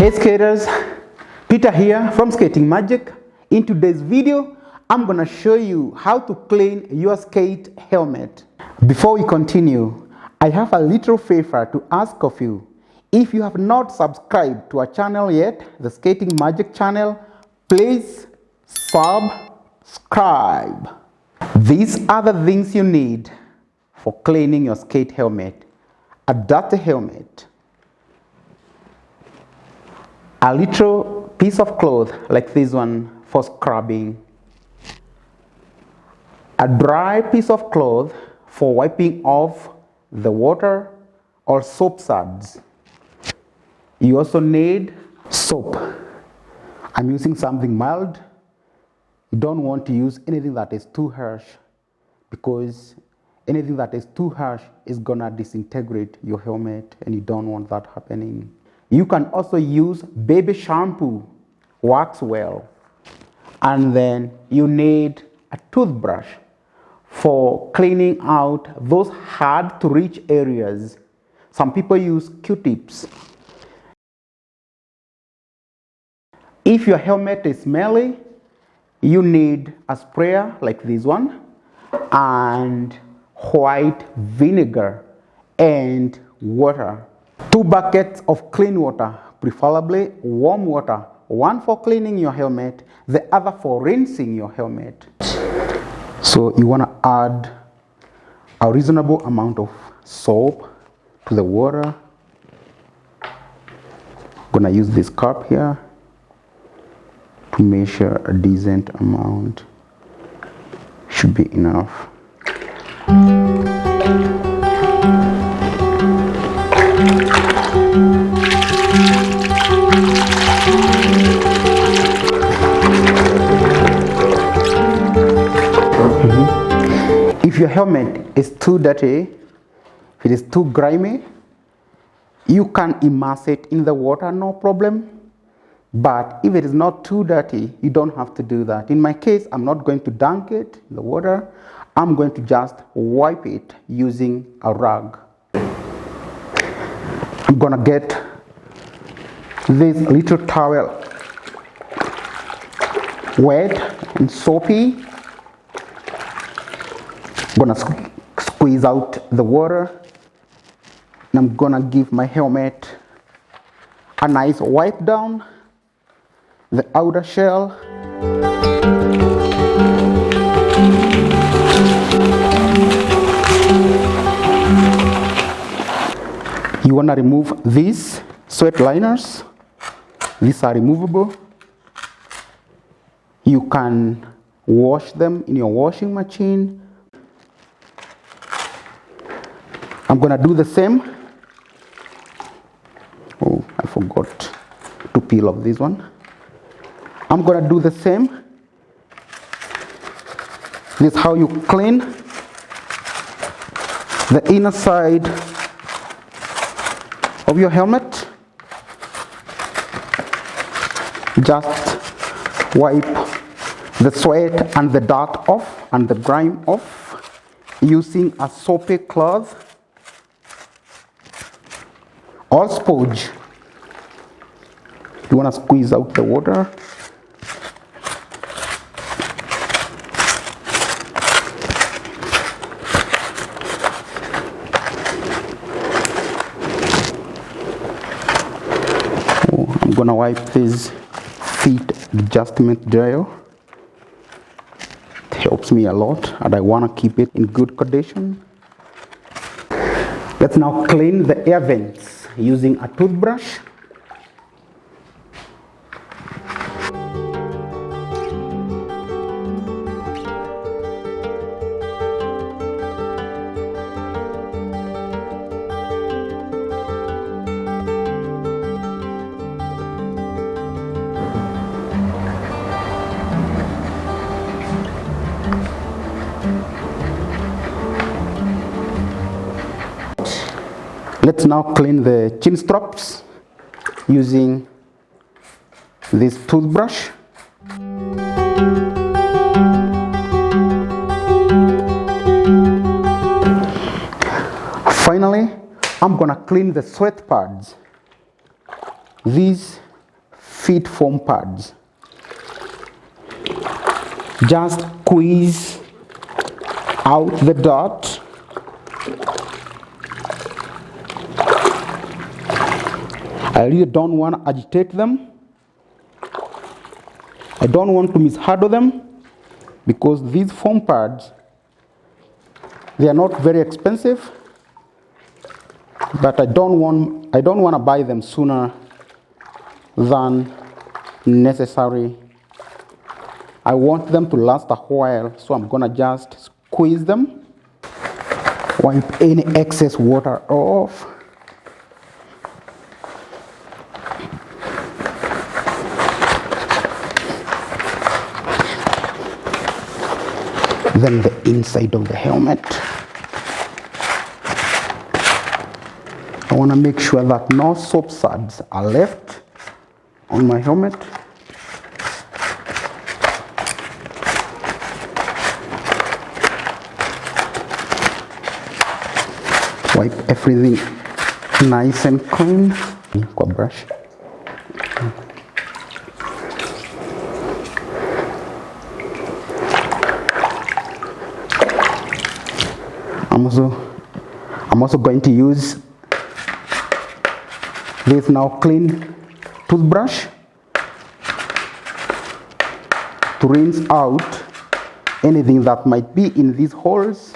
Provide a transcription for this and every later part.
Hey skaters, Peter here from Skating Magic. In today's video, I'm gonna show you how to clean your skate helmet. Before we continue, I have a little favor to ask of you. If you have not subscribed to our channel yet, the Skating Magic channel, please subscribe. These are the things you need for cleaning your skate helmet. A dirty helmet, a little piece of cloth like this one for scrubbing, a dry piece of cloth for wiping off the water or soap suds. You also need soap. I'm using something mild. You don't want to use anything that is too harsh, because anything that is too harsh is gonna disintegrate your helmet, and you don't want that happening. You can also use baby shampoo, works well. And then you need a toothbrush for cleaning out those hard to reach areas. Some people use Q-tips. If your helmet is smelly, you need a sprayer like this one and white vinegar and water. 2 buckets of clean water, preferably warm water. One for cleaning your helmet, the other for rinsing your helmet. So you want to add a reasonable amount of soap to the water. I'm gonna use this cup here to measure a decent amount. Should be enough. If your helmet is too dirty, if it is too grimy, you can immerse it in the water, no problem. But if it is not too dirty, you don't have to do that. In my case, I'm not going to dunk it in the water. I'm going to just wipe it using a rag. I'm gonna get this little towel wet and soapy. I'm gonna squeeze out the water, and I'm gonna give my helmet a nice wipe down the outer shell. You want to remove these sweat liners. These are removable. You can wash them in your washing machine. I'm gonna do the same. Oh, I forgot to peel off this one. I'm gonna do the same. This is how you clean the inner side of your helmet. Just wipe the sweat and the dirt off and the grime off using a soapy cloth or sponge. You want to squeeze out the water. I'm gonna wipe this feet adjustment dryer. It helps me a lot, and I want to keep it in good condition. Let's now clean the air vents using a toothbrush. Let's now clean the chinstraps using this toothbrush. Finally, I'm gonna clean the sweat pads. These fit foam pads. Just squeeze out the dot. I really don't want to agitate them. I don't want to mishandle them because these foam pads, they are not very expensive, but I don't want to buy them sooner than necessary. I want them to last a while, so I'm gonna just squeeze them, wipe any excess water off. Then the inside of the helmet. I want to make sure that no soap suds are left on my helmet. Wipe everything nice and clean. Kwa brush. I'm also going to use this now clean toothbrush to rinse out anything that might be in these holes.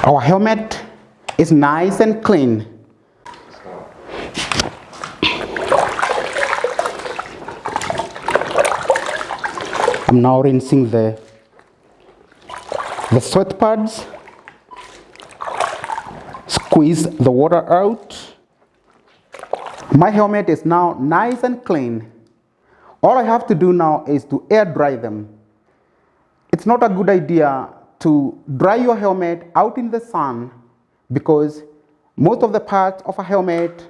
Our helmet is nice and clean. I'm now rinsing the sweat pads. Squeeze the water out. My helmet is now nice and clean. All I have to do now is to air dry them. It's not a good idea to dry your helmet out in the sun because most of the parts of a helmet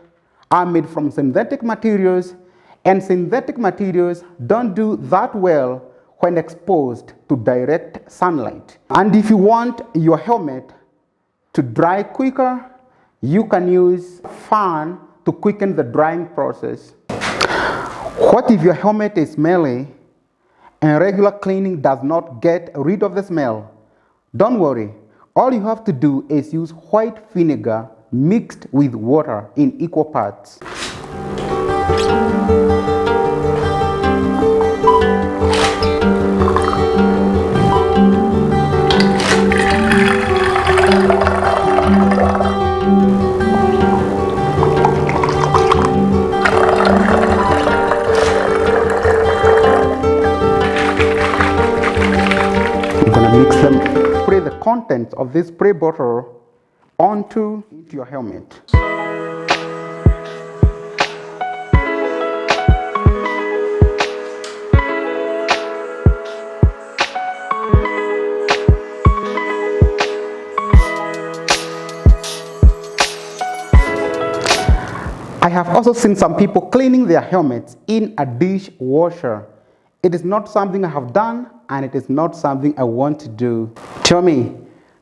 are made from synthetic materials, and synthetic materials don't do that well when exposed to direct sunlight. And if you want your helmet to dry quicker, you can use a fan to quicken the drying process. What if your helmet is smelly and regular cleaning does not get rid of the smell? Don't worry, all you have to do is use white vinegar mixed with water in equal parts. I'm gonna mix them. Spray the contents of this spray bottle into your helmet. I have also seen some people cleaning their helmets in a dishwasher. It is not something I have done, and it is not something I want to do. Tell me,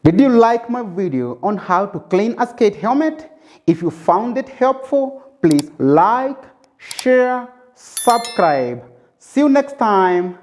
did you like my video on how to clean a skate helmet? If you found it helpful, please like, share, subscribe. See you next time.